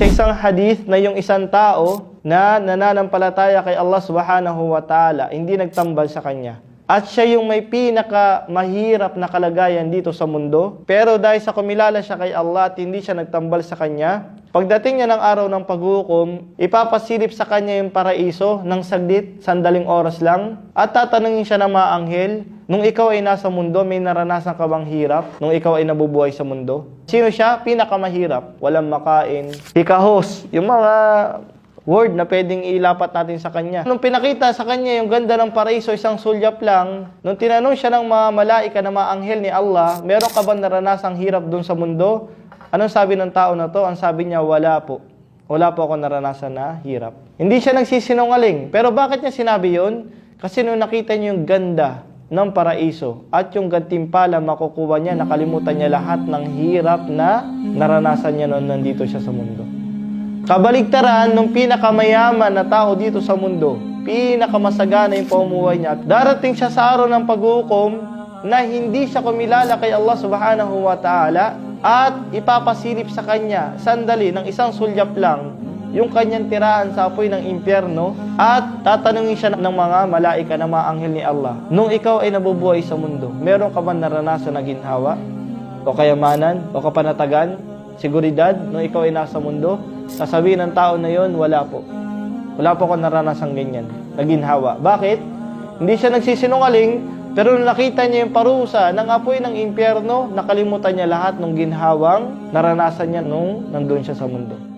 Sa isang hadith na yung isang tao na nananampalataya kay Allah subhanahu wa ta'ala, hindi nagtambal sa kanya. At siya yung may pinakamahirap na kalagayan dito sa mundo. Pero dahil sa kumilala siya kay Allah at hindi siya nagtambal sa kanya, pagdating niya ng araw ng paghukom, ipapasilip sa kanya yung paraiso ng saglit, sandaling oras lang. At tatanungin siya ng mga anghel, nung ikaw ay nasa mundo, may naranasan ka bang hirap? Nung ikaw ay nabubuhay sa mundo? Sino siya? Pinakamahirap. Walang makain. Hikahos. Yung mga word na pwedeng ilapat natin sa kanya. Nung pinakita sa kanya yung ganda ng paraiso, isang sulyap lang, nung tinanong siya ng mga malaika na mga anghel ni Allah, meron ka ba naranasang hirap dun sa mundo? Anong sabi ng tao na to? Ang sabi niya, wala po. Wala po ako naranasan na hirap. Hindi siya nagsisinungaling. Pero bakit niya sinabi yun? Kasi nung nakita niya yung ganda ng paraiso at yung gantimpala makukuha niya, nakalimutan niya lahat ng hirap na naranasan niya noon nandito siya sa mundo. Kabaligtaran nung pinakamayaman na tao dito sa mundo, pinakamasagana yung pamumuhay niya. Darating siya sa araw ng paghukom na hindi siya kumilala kay Allah subhanahu wa ta'ala at ipapasilip sa kanya, sandali, ng isang sulyap lang, yung kanyang tiraan sa apoy ng impyerno at tatanungin siya ng mga malaika, ng mga anghel ni Allah. Nung ikaw ay nabubuhay sa mundo, meron ka ba naranasan na ginhawa? O kayamanan? O kapanatagan? Seguridad? Nung ikaw ay nasa mundo? Sasabihin ng tao na yon, wala po. Wala po akong naranasang ganyan, naginhawa. Bakit? Hindi siya nagsisinungaling, pero nung nakita niya yung parusa ng apoy ng impyerno, nakalimutan niya lahat ng ginhawang naranasan niya nung nandun siya sa mundo.